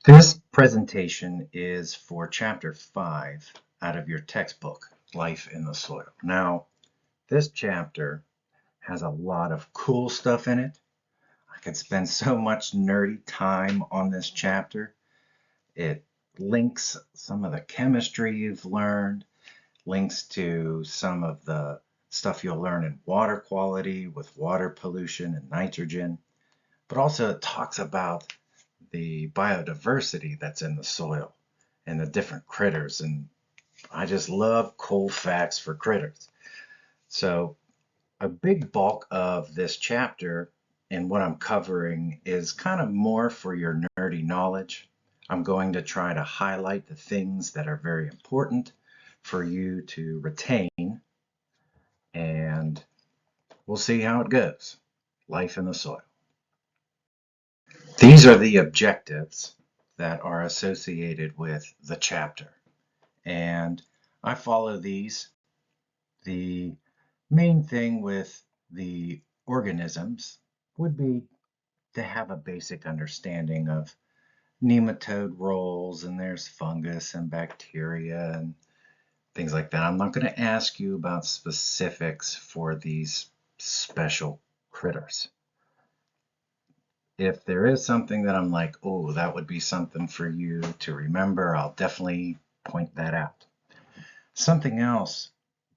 This presentation is for Chapter 5 out of your textbook, Life in the Soil. Now, this chapter has a lot of cool stuff in it. I could spend so much nerdy time on this chapter. It links some of the chemistry you've learned, links to some of the stuff you'll learn in water quality with water pollution and nitrogen, but also it talks about the biodiversity that's in the soil and the different critters. And I just love cool facts for critters. So a big bulk of this chapter and what I'm covering is kind of more for your nerdy knowledge. I'm going to try to highlight the things that are very important for you to retain, and we'll see how it goes. Life in the soil. These are the objectives that are associated with the chapter, and I follow these. The main thing with the organisms would be to have a basic understanding of nematode roles, and there's fungus and bacteria and things like that. I'm not going to ask you about specifics for these special critters. If there is something that I'm like, oh, that would be something for you to remember, I'll definitely point that out. Something else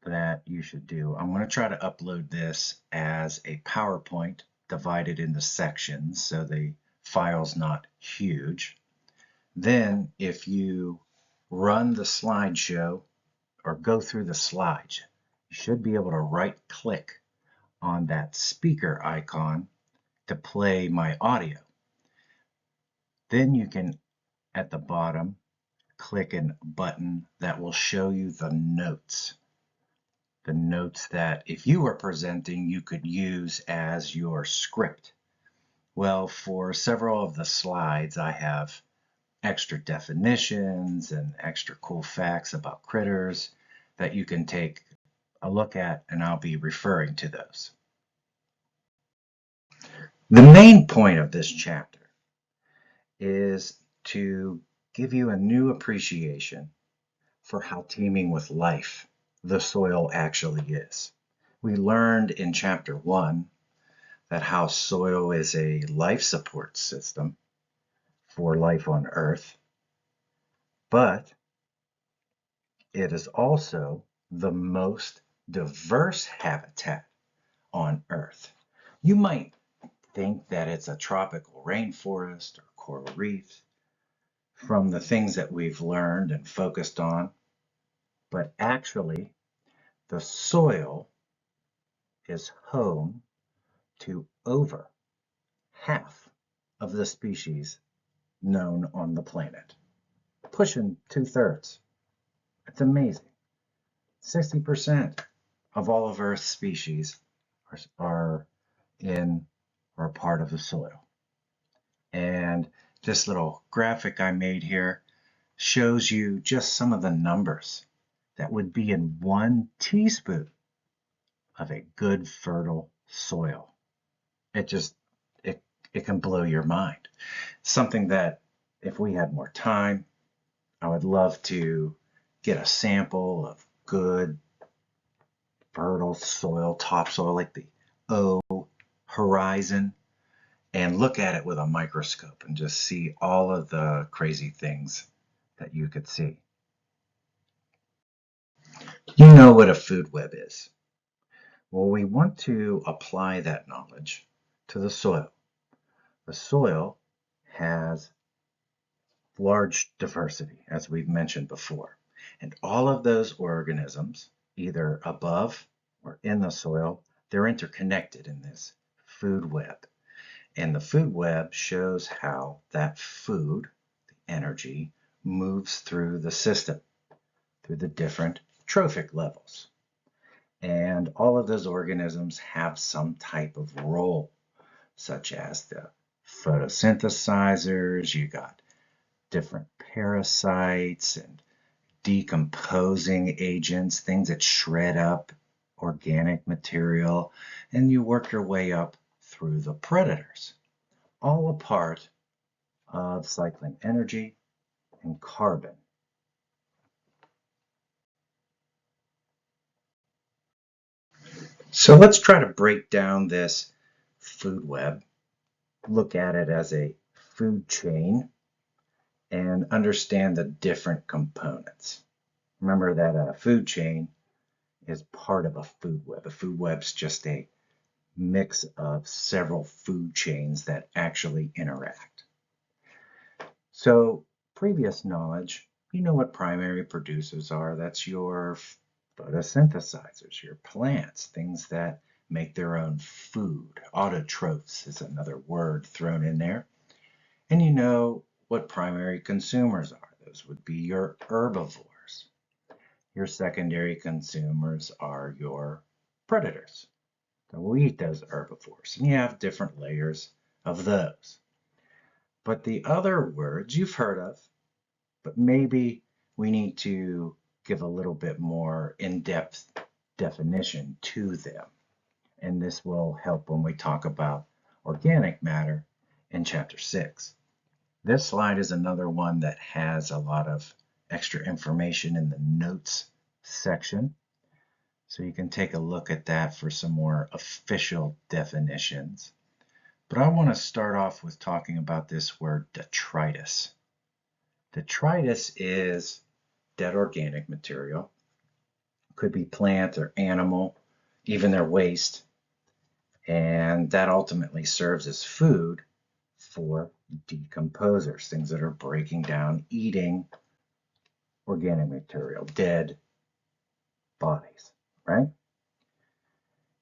that you should do, I'm going to try to upload this as a PowerPoint divided into sections so the file's not huge. Then if you run the slideshow or go through the slides, you should be able to right click on that speaker icon to play my audio. Then you can, at the bottom, click a button that will show you the notes. The notes that if you were presenting, you could use as your script. Well, for several of the slides, I have extra definitions and extra cool facts about critters that you can take a look at, and I'll be referring to those. The main point of this chapter is to give you a new appreciation for how teeming with life the soil actually is. We learned in Chapter 1 that how soil is a life support system for life on Earth, but it is also the most diverse habitat on Earth. You might think that it's a tropical rainforest or coral reef from the things that we've learned and focused on, but actually the soil is home to over half of the species known on the planet, pushing 2/3. It's amazing. 60% of all of Earth's species are in or part of the soil. And this little graphic I made here shows you just some of the numbers that would be in 1 teaspoon of a good fertile soil. It just it can blow your mind. Something that if we had more time, I would love to get a sample of good fertile soil, topsoil, like the O horizon, and look at it with a microscope and just see all of the crazy things that you could see. You know what a food web is. Well, we want to apply that knowledge to the soil. The soil has large diversity, as we've mentioned before, and all of those organisms, either above or in the soil, they're interconnected in this food web. And the food web shows how that food, the energy, moves through the system, through the different trophic levels. And all of those organisms have some type of role, such as the photosynthesizers, you got different parasites and decomposing agents, things that shred up organic material, and you work your way up through the predators, all a part of cycling energy and carbon. So let's try to break down this food web, look at it as a food chain, and understand the different components. Remember that a food chain is part of a food web. A food web's just a mix of several food chains that actually interact. So previous knowledge, you know what primary producers are. That's your photosynthesizers, your plants, things that make their own food. Autotrophs is another word thrown in there. And you know what primary consumers are. Those would be your herbivores. Your secondary consumers are your predators. So we eat those herbivores, and you have different layers of those. But the other words you've heard of, but maybe we need to give a little bit more in-depth definition to them. And this will help when we talk about organic matter in chapter 6. This slide is another one that has a lot of extra information in the notes section. So you can take a look at that for some more official definitions. But I want to start off with talking about this word detritus. Detritus is dead organic material. Could be plant or animal, even their waste. And that ultimately serves as food for decomposers, things that are breaking down, eating organic material, dead bodies, right?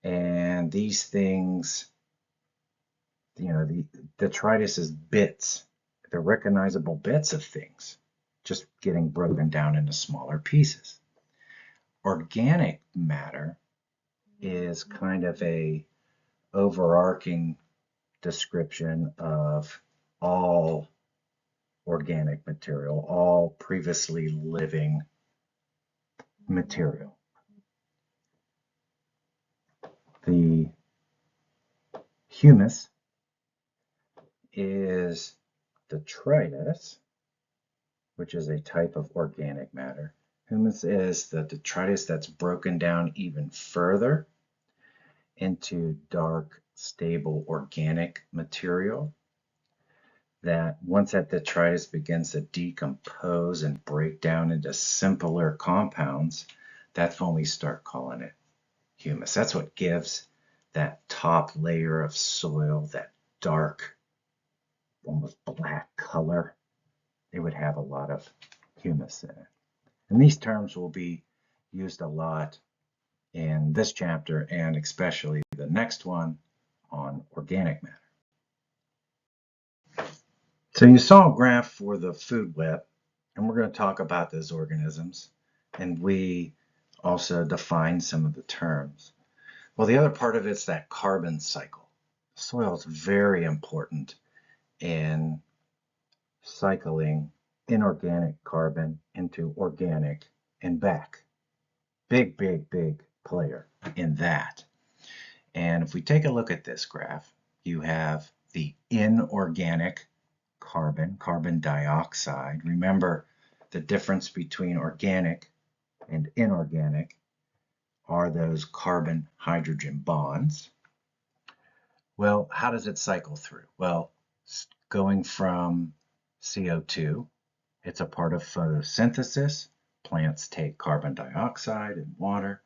And these things, the detritus is bits, the recognizable bits of things, just getting broken down into smaller pieces. Organic matter is kind of a overarching description of all organic material, all previously living material. The humus is detritus, which is a type of organic matter. Humus is the detritus that's broken down even further into dark, stable organic material. That once that detritus begins to decompose and break down into simpler compounds, that's when we start calling it humus. That's what gives that top layer of soil that dark, almost black color. It would have a lot of humus in it. And these terms will be used a lot in this chapter and especially the next one on organic matter. So you saw a graph for the food web, and we're going to talk about those organisms, and we also define some of the terms. Well, the other part of it's that carbon cycle. Soil is very important in cycling inorganic carbon into organic and back. Big, big, big player in that. And if we take a look at this graph, you have the inorganic carbon dioxide. Remember, the difference between organic and inorganic are those carbon-hydrogen bonds. Well, how does it cycle through? Well, going from CO2, it's a part of photosynthesis. Plants take carbon dioxide and water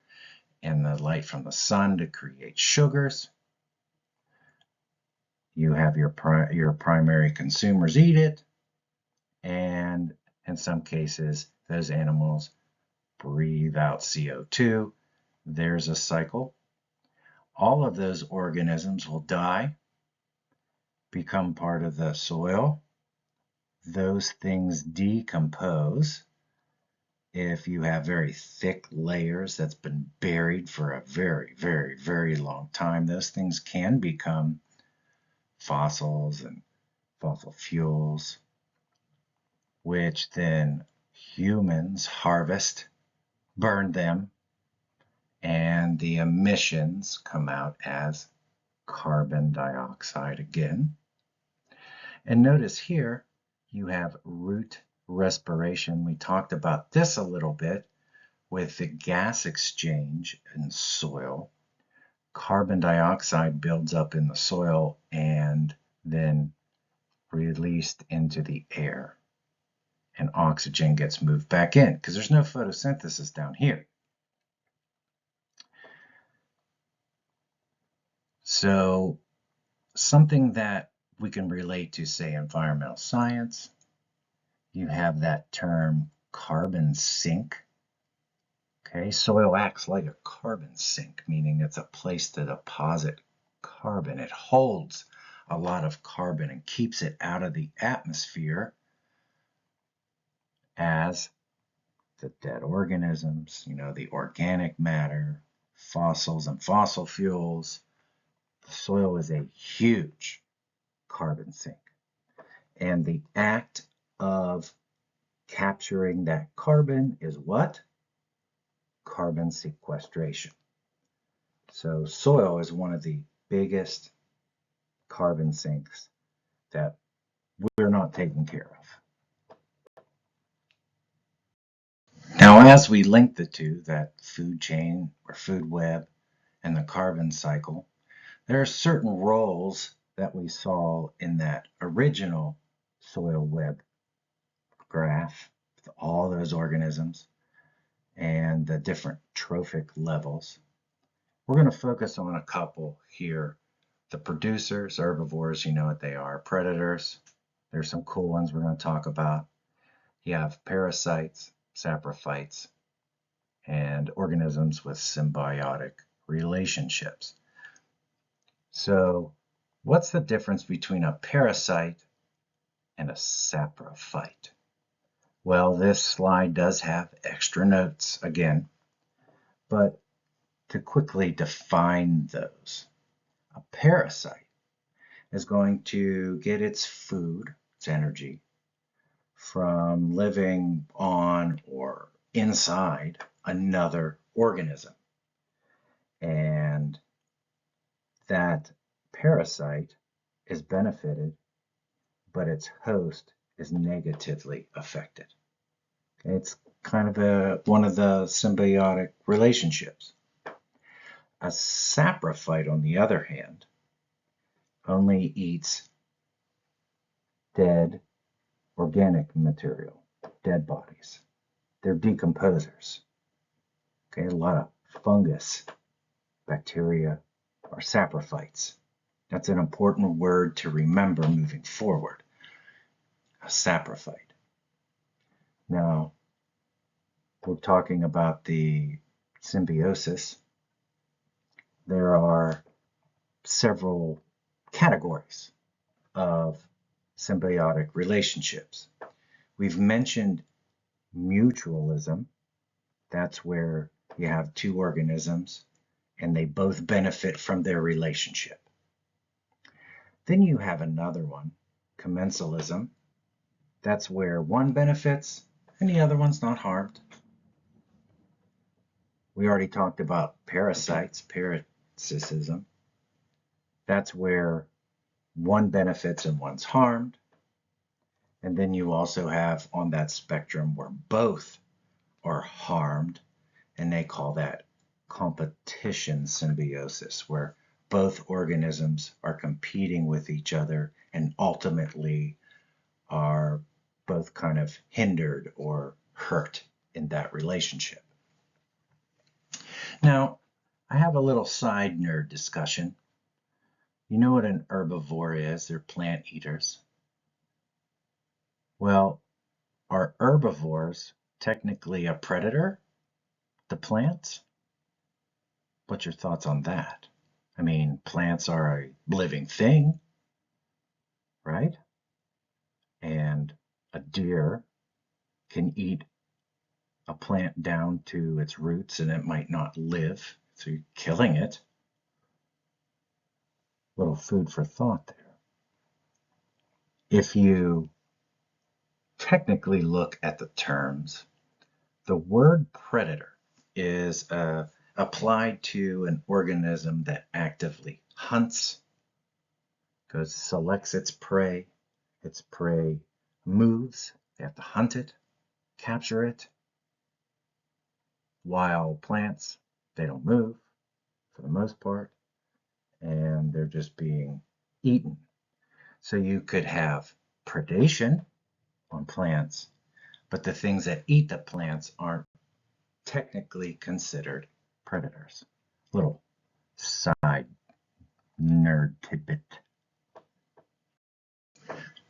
and the light from the sun to create sugars. You have your primary consumers eat it, and in some cases, those animals breathe out CO2. There's a cycle. All of those organisms will die, become part of the soil. Those things decompose. If you have very thick layers that's been buried for a very, very, very long time, those things can become fossils and fossil fuels, which then humans harvest, burn them, and the emissions come out as carbon dioxide again. And notice here you have root respiration. We talked about this a little bit with the gas exchange in soil. Carbon dioxide builds up in the soil and then released into the air. And oxygen gets moved back in because there's no photosynthesis down here. So something that we can relate to, say, environmental science, you have that term carbon sink. Okay, soil acts like a carbon sink, meaning it's a place to deposit carbon. It holds a lot of carbon and keeps it out of the atmosphere as the dead organisms, the organic matter, fossils and fossil fuels. The soil is a huge carbon sink. And the act of capturing that carbon is what? Carbon sequestration. So soil is one of the biggest carbon sinks that we're not taking care of. Now, as we link the two, that food chain or food web and the carbon cycle, there are certain roles that we saw in that original soil web graph with all those organisms and the different trophic levels. We're going to focus on a couple here. The producers, herbivores, you know what they are. Predators, there's some cool ones we're going to talk about. You have parasites, saprophytes, and organisms with symbiotic relationships. So what's the difference between a parasite and a saprophyte? Well, this slide does have extra notes again, but to quickly define those, a parasite is going to get its food, its energy, from living on or inside another organism. And that parasite is benefited, but its host is negatively affected. It's kind of one of the symbiotic relationships. A saprophyte, on the other hand, only eats dead organic material, dead bodies. They're decomposers. Okay, a lot of fungus, bacteria are saprophytes. That's an important word to remember moving forward. A saprophyte. Now, we're talking about the symbiosis. There are several categories of symbiotic relationships. We've mentioned mutualism. That's where you have two organisms and they both benefit from their relationship. Then you have another one, commensalism. That's where one benefits and the other one's not harmed. We already talked about parasites, parasitism. That's where one benefits and one's harmed. And then you also have on that spectrum where both are harmed, and they call that competition symbiosis, where both organisms are competing with each other and ultimately are both kind of hindered or hurt in that relationship. Now, I have a little side nerd discussion. You know what an herbivore is? They're plant eaters. Well, are herbivores technically a predator? The plants? What's your thoughts on that? I mean, plants are a living thing, right? And a deer can eat a plant down to its roots and it might not live, so you're killing it. Little food for thought there. If you technically look at the terms, the word predator is applied to an organism that actively hunts, selects its prey, its prey moves, they have to hunt it, capture it. Wild plants, they don't move for the most part, and they're just being eaten. So you could have predation on plants, but the things that eat the plants aren't technically considered predators. Little side nerd tidbit.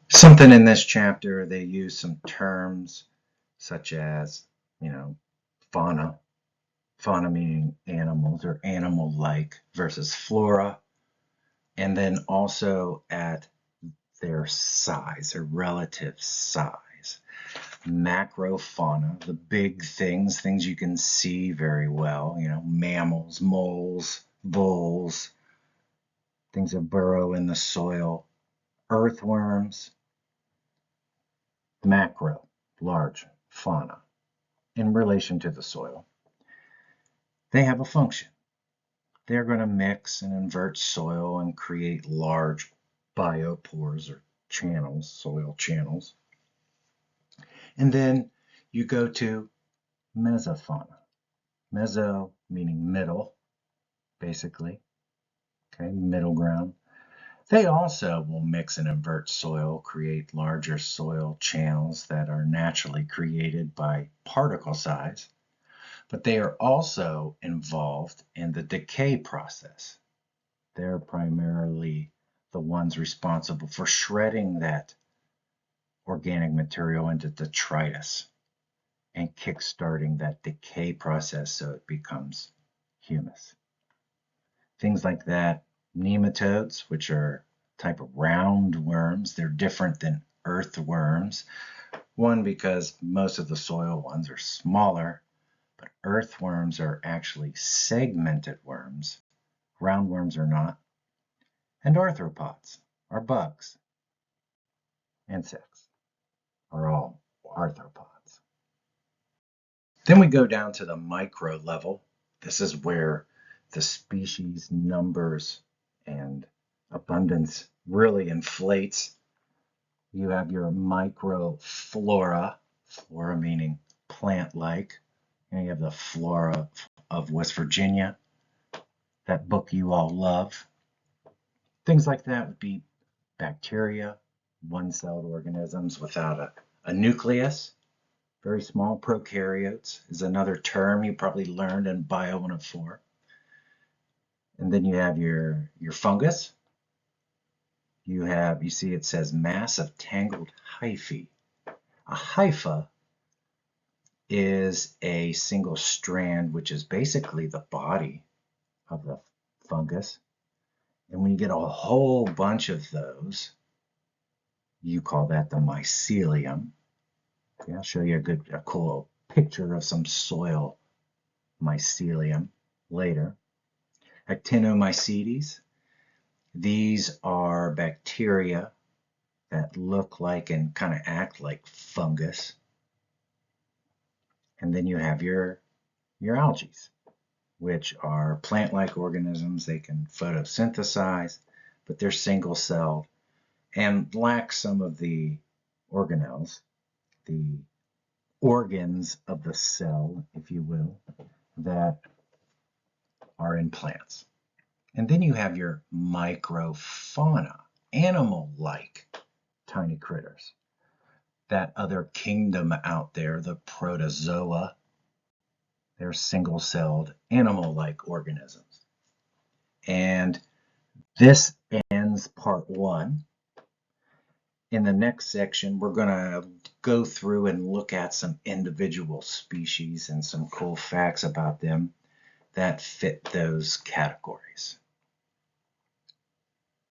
Something in this chapter, they use some terms such as, fauna. Fauna meaning animals or animal-like versus flora. And then also at their size, their relative size. Macrofauna, the big things you can see very well, mammals, moles, voles, things that burrow in the soil, earthworms. Macro, large fauna in relation to the soil. They have a function. They're going to mix and invert soil and create large biopores or channels, soil channels. And then you go to mesofauna. Meso meaning middle, basically. Okay, middle ground. They also will mix and invert soil, create larger soil channels that are naturally created by particle size, but they are also involved in the decay process. They're primarily the ones responsible for shredding that organic material into detritus and kickstarting that decay process so it becomes humus. Things like that. Nematodes, which are a type of round worms, they're different than earthworms. One, because most of the soil ones are smaller, but earthworms are actually segmented worms. Roundworms are not. And arthropods are bugs. Insects are all arthropods. Then we go down to the micro level. This is where the species numbers and abundance really inflates. You have your microflora, flora meaning plant-like, and you have the flora of West Virginia, that book you all love. Things like that would be bacteria, one-celled organisms without a nucleus. Very small. Prokaryotes is another term you probably learned in Bio 104. And then you have your fungus. You see it says mass of tangled hyphae. A hypha is a single strand, which is basically the body of the fungus. And when you get a whole bunch of those, you call that the mycelium. Okay, I'll show you a cool picture of some soil mycelium later. Actinomycetes. These are bacteria that look like and kind of act like fungus. And then you have your algae, which are plant-like organisms. They can photosynthesize, but they're single-celled and lack some of the organelles, the organs of the cell, if you will, that are in plants. And then you have your microfauna, animal-like tiny critters. That other kingdom out there, the protozoa, they're single-celled, animal-like organisms. And this ends part 1. In the next section, we're going to go through and look at some individual species and some cool facts about them that fit those categories.